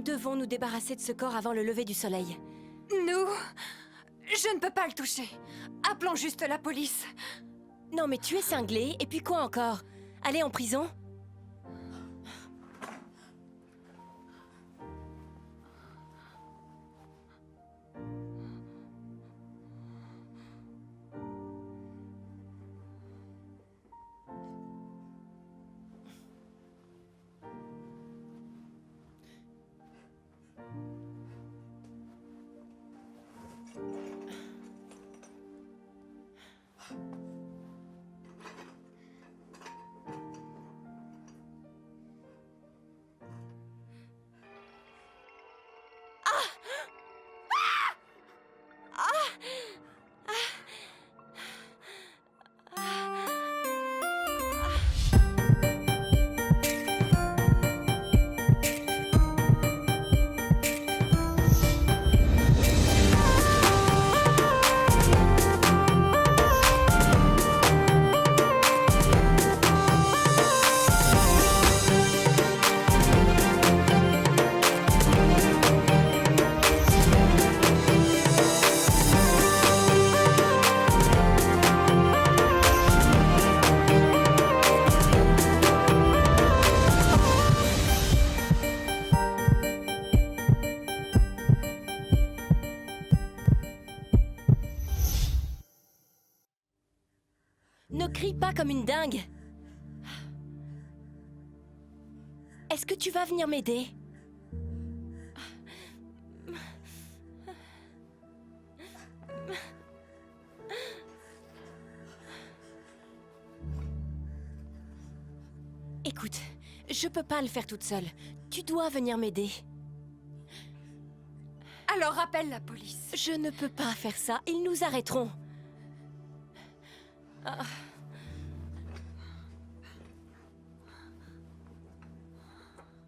devons nous débarrasser de ce corps avant le lever du soleil. Nous... Je ne peux pas le toucher. Appelons juste la police. Non mais tu es cinglé, et puis quoi encore? Aller en prison? Ne crie pas comme une dingue! Est-ce que tu vas venir m'aider? Écoute, je peux pas le faire toute seule. Tu dois venir m'aider. Alors appelle la police. Je ne peux pas faire ça. Ils nous arrêteront. Ah.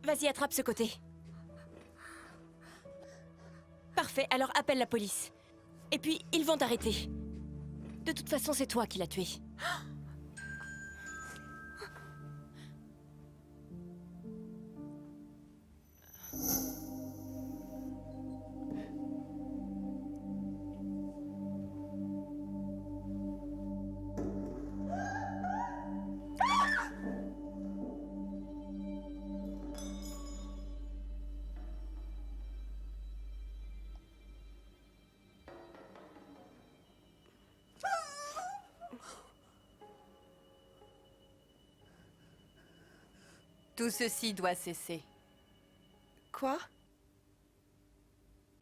Vas-y, attrape ce côté. Parfait, alors appelle la police. Et puis, ils vont t'arrêter. De toute façon, c'est toi qui l'as tué. Tout ceci doit cesser. Quoi?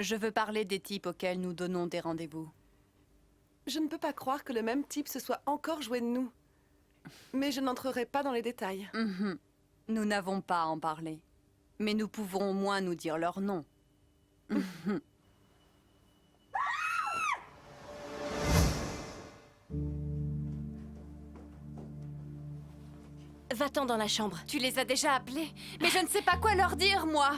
Je veux parler des types auxquels nous donnons des rendez-vous. Je ne peux pas croire que le même type se soit encore joué de nous. Mais je n'entrerai pas dans les détails. Nous n'avons pas à en parler. Mais nous pouvons au moins nous dire leur nom. Va-t'en dans la chambre. Tu les as déjà appelés, mais je ne sais pas quoi leur dire, moi.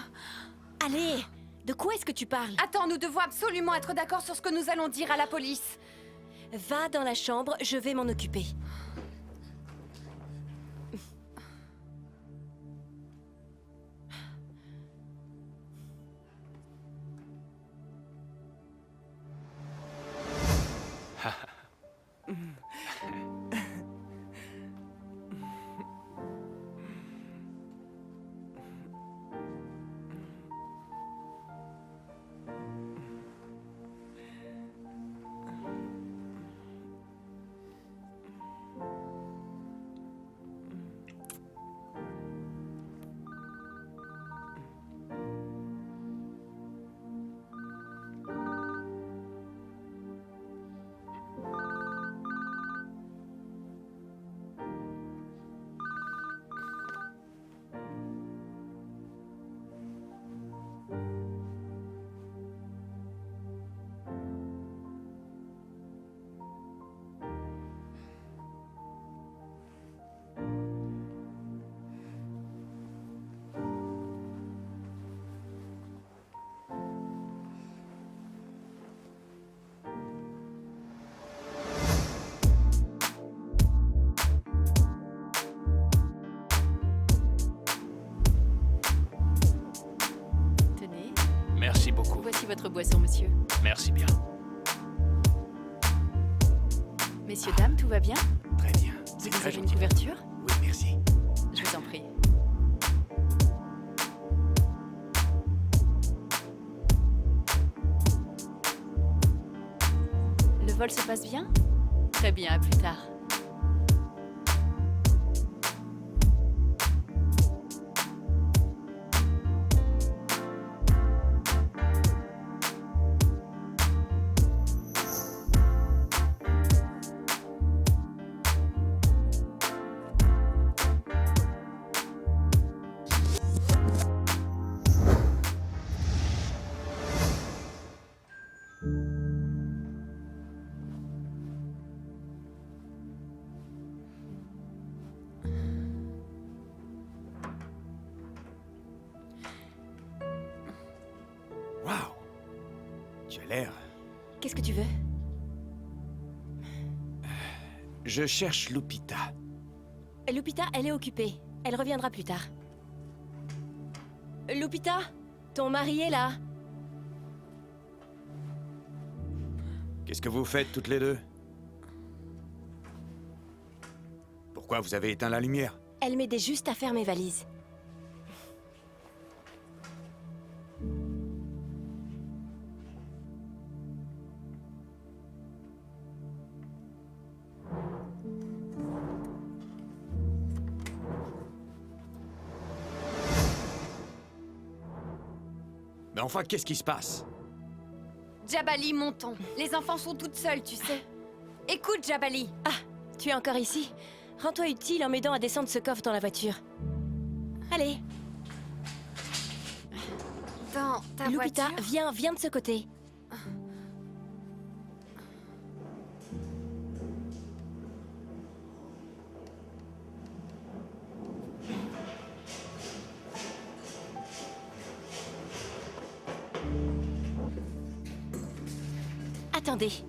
Allez! De quoi est-ce que tu parles? Attends, nous devons absolument être d'accord sur ce que nous allons dire à la police. Va dans la chambre, je vais m'en occuper. Merci beaucoup. Voici votre boisson, monsieur. Merci bien. Messieurs, dames, tout va bien? Très bien. Vous C'est très désirez une gentil. couverture? Oui, merci. Je vous en prie. Le vol se passe bien? Très bien, à plus tard. Waouh! Tu as l'air... Qu'est-ce que tu veux? Je cherche Lupita. Lupita, elle est occupée. Elle reviendra plus tard. Lupita, ton mari est là. Qu'est-ce que vous faites toutes les deux? Pourquoi vous avez éteint la lumière? Elle m'aidait juste à faire mes valises. Mais enfin, qu'est-ce qui se passe? Jabali, montons. Les enfants sont toutes seules, tu sais. Écoute, Jabali. Ah, tu es encore ici? Rends-toi utile en m'aidant à descendre ce coffre dans la voiture. Allez, Dans ta Lupita, voiture. viens de ce côté. Attendez.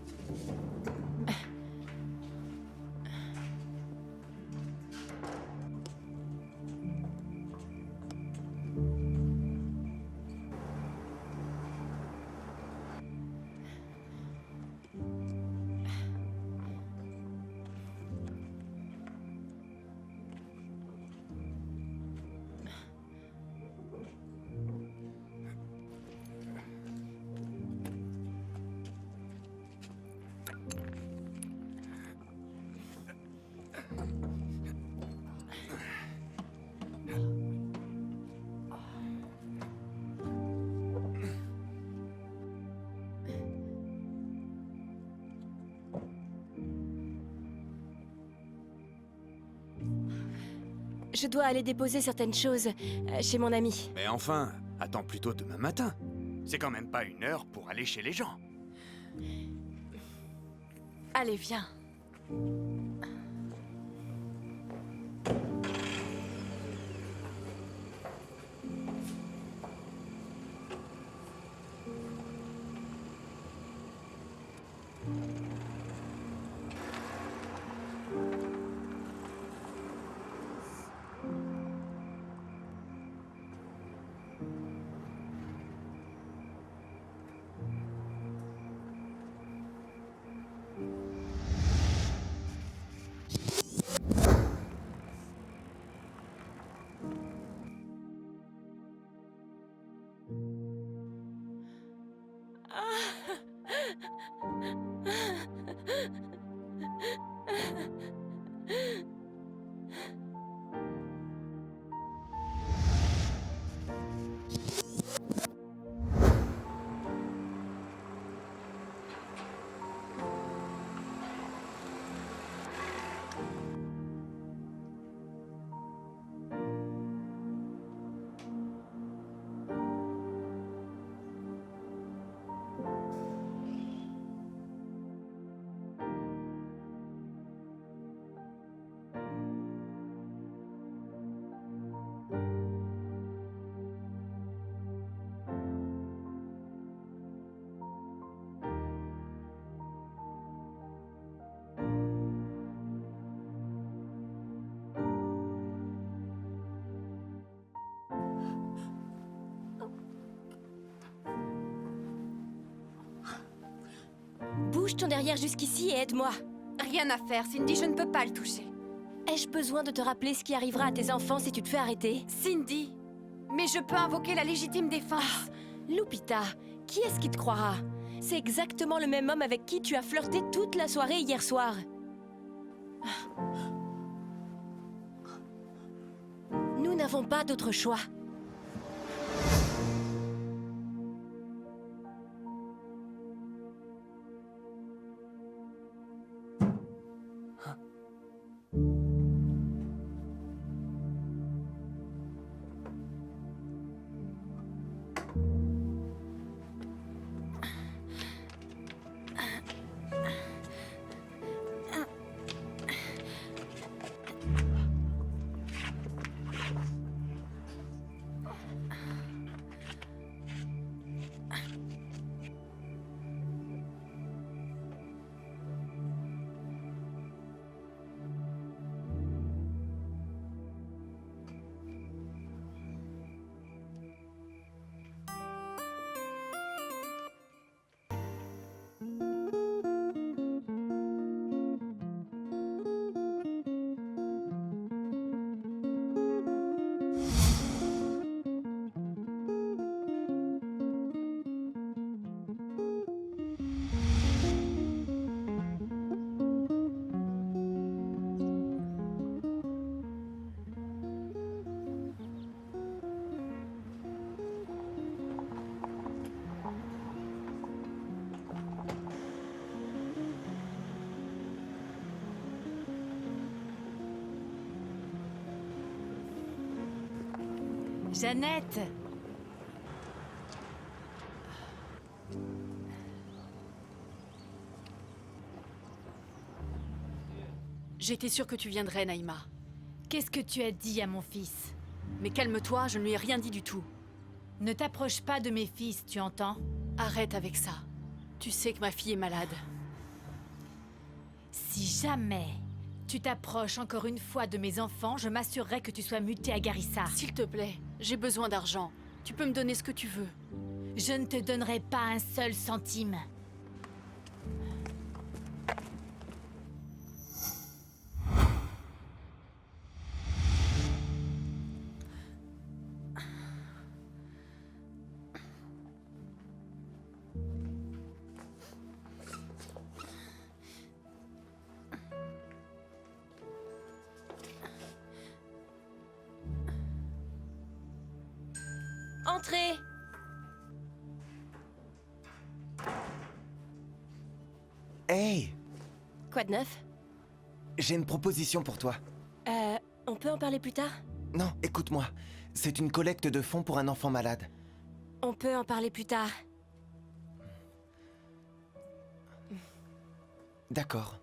Je dois aller déposer certaines choses chez mon ami. Mais enfin, attends plutôt demain matin. C'est quand même pas une heure pour aller chez les gens. Allez, viens. Bouge ton derrière jusqu'ici et aide-moi. Rien à faire, Cindy, je ne peux pas le toucher. Ai-je besoin de te rappeler ce qui arrivera à tes enfants si tu te fais arrêter? Cindy, mais je peux invoquer la légitime défense. Lupita, qui est-ce qui te croira? C'est exactement le même homme avec qui tu as flirté toute la soirée hier soir. Nous n'avons pas d'autre choix. Jeannette! J'étais sûre que tu viendrais, Naïma. Qu'est-ce que tu as dit à mon fils? Mais calme-toi, je ne lui ai rien dit du tout. Ne t'approche pas de mes fils, tu entends? Arrête avec ça. Tu sais que ma fille est malade. Si jamais tu t'approches encore une fois de mes enfants, je m'assurerai que tu sois muté à Garissa. S'il te plaît, j'ai besoin d'argent. Tu peux me donner ce que tu veux. Je ne te donnerai pas un seul centime. Entrez! Hey, Quoi de neuf? j'ai une proposition pour toi. On peut en parler plus tard? Non, écoute-moi. C'est une collecte de fonds pour un enfant malade. On peut en parler plus tard. D'accord.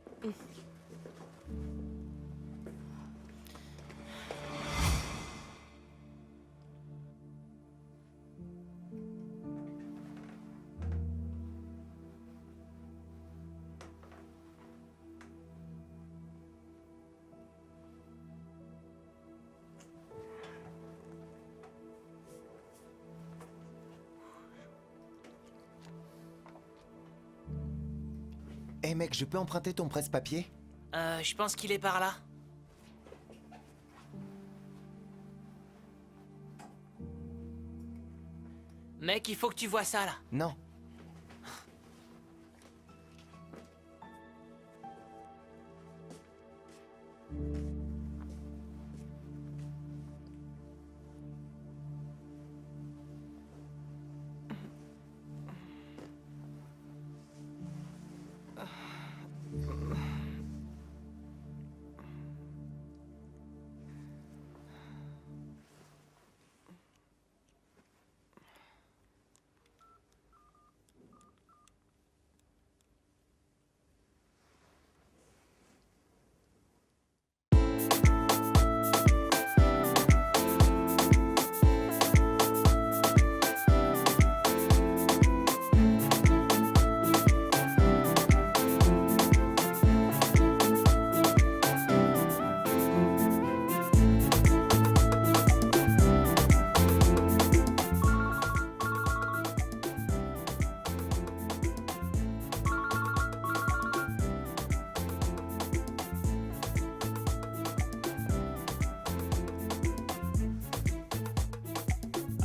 Hey mec, je peux emprunter ton presse-papier? Je pense qu'il est par là. Mec, il faut que tu vois ça, là. Non.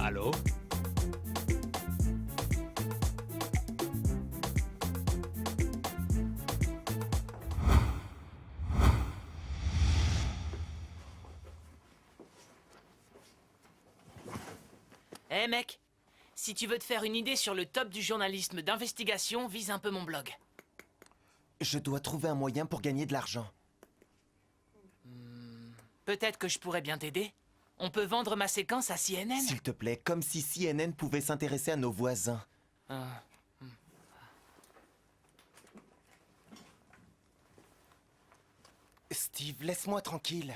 Allô? Eh mec, si tu veux te faire une idée sur le top du journalisme d'investigation, vise un peu mon blog. Je dois trouver un moyen pour gagner de l'argent. Peut-être que je pourrais bien t'aider. On peut vendre ma séquence à CNN. S'il te plaît, comme si CNN pouvait s'intéresser à nos voisins. Ah. Steve, laisse-moi tranquille.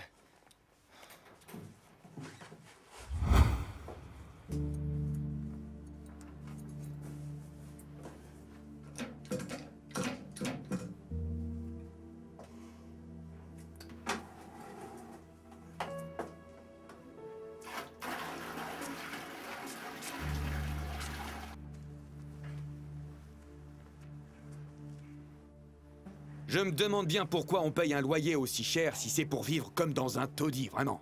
Je me demande bien pourquoi on paye un loyer aussi cher si c'est pour vivre comme dans un taudis, vraiment.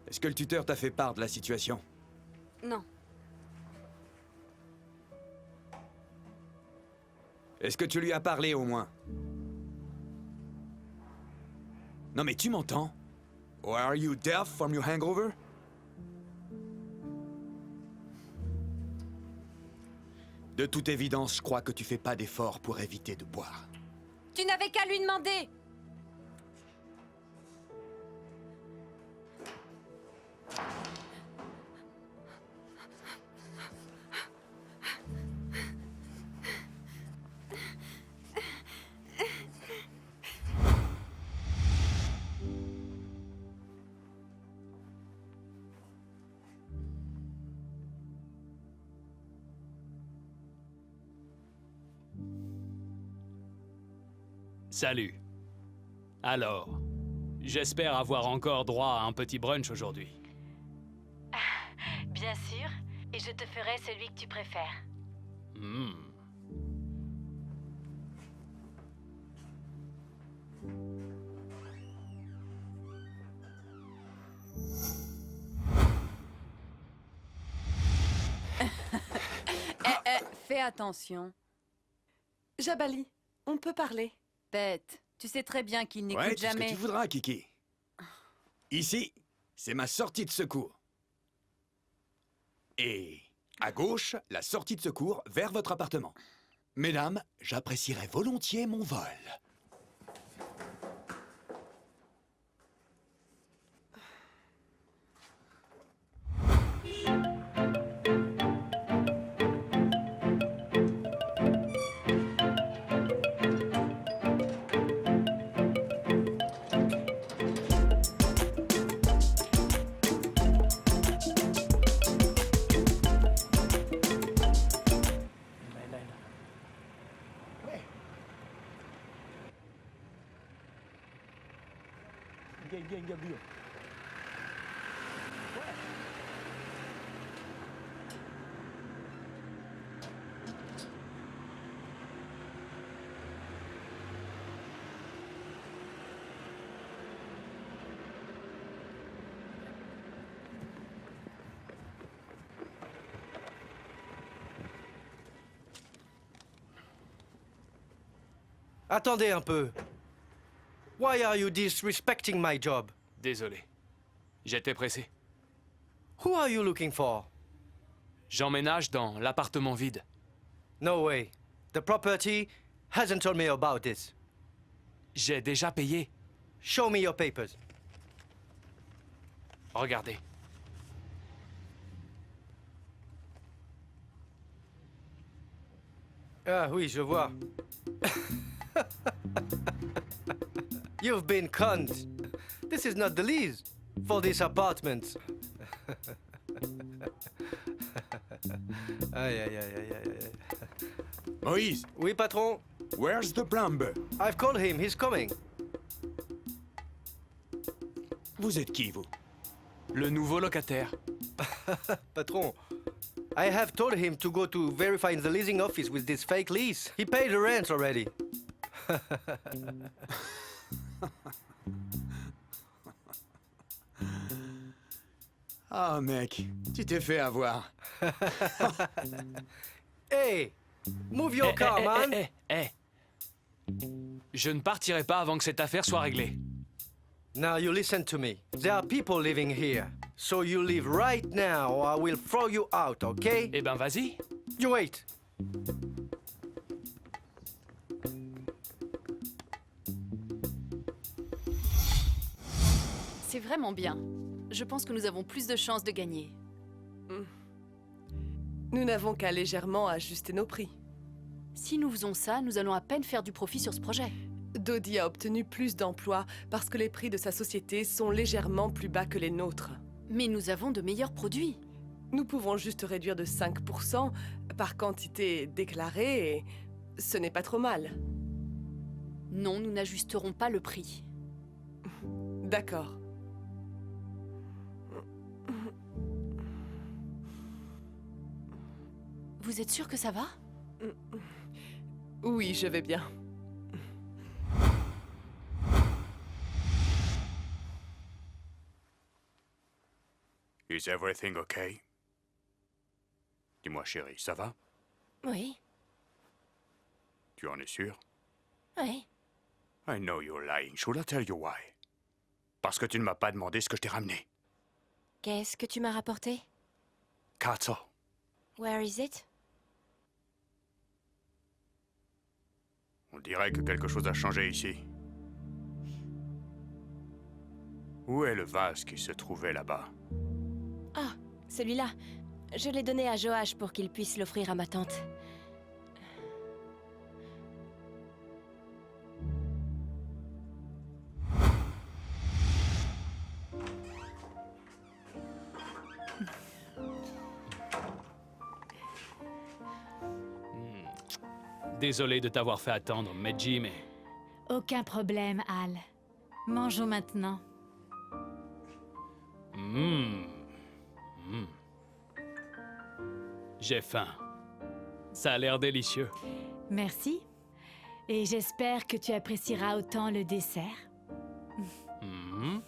Est-ce que le tuteur t'a fait part de la situation? Non. Est-ce que tu lui as parlé au moins? Non mais tu m'entends? Or are you deaf from your hangover? De toute évidence, je crois que tu fais pas d'efforts pour éviter de boire. Tu n'avais qu'à lui demander. Salut. Alors, j'espère avoir encore droit à un petit brunch aujourd'hui. Bien sûr, et je te ferai celui que tu préfères. Hmm. Fais attention. Jabali, on peut parler. Bête, tu sais très bien qu'il n'écoute Ouais, tout ce que jamais. tu voudras, Kiki. Ici, c'est ma sortie de secours. Et à gauche, la sortie de secours vers votre appartement. Mesdames, j'apprécierais volontiers mon vol. Attendez un peu. Why are you disrespecting my job? Désolé. J'étais pressé. Who are you looking for? J'emménage dans l'appartement vide. No way. The property hasn't told me about this. J'ai déjà payé. Show me your papers. Regardez. Ah oui, je vois. You've been conned. This is not the lease for this apartment. Aïe, aïe, aïe, aïe, aïe, aïe. Moïse, Oui, patron. where's the plumber? I've called him. He's coming. Vous êtes qui, vous? Le nouveau locataire. Patron, I have told him to go to verify in the leasing office with this fake lease. He paid the rent already. Ah, mec, tu t'es fait avoir. Hey, move your car, man. Je ne partirai pas avant que cette affaire soit réglée. Now you listen to me. There are people living here. So you leave right now or I will throw you out, okay? Eh ben, vas-y. You wait. C'est vraiment bien. Je pense que nous avons plus de chances de gagner. Nous n'avons qu'à légèrement ajuster nos prix. Si nous faisons ça, nous allons à peine faire du profit sur ce projet. Dodie a obtenu plus d'emplois parce que les prix de sa société sont légèrement plus bas que les nôtres. Mais nous avons de meilleurs produits. Nous pouvons juste réduire de 5% par quantité déclarée et ce n'est pas trop mal. Non, nous n'ajusterons pas le prix. D'accord. Vous êtes sûr que ça va? Oui, je vais bien. Is everything okay? Dis-moi, chérie, ça va? Oui, Tu en es sûr? oui. I know you're lying. Should I tell you why? Parce que tu ne m'as pas demandé ce que je t'ai ramené. Qu'est-ce que tu m'as rapporté? Katso. Where is it? On dirait que quelque chose a changé ici. Où est le vase qui se trouvait là-bas? Ah, celui-là. Je l'ai donné à Joash pour qu'il puisse l'offrir à ma tante. Désolé de t'avoir fait attendre, Medji, mais... Aucun problème, Al. Mangeons maintenant. J'ai faim. Ça a l'air délicieux. Merci. Et j'espère que tu apprécieras autant le dessert. Mhm.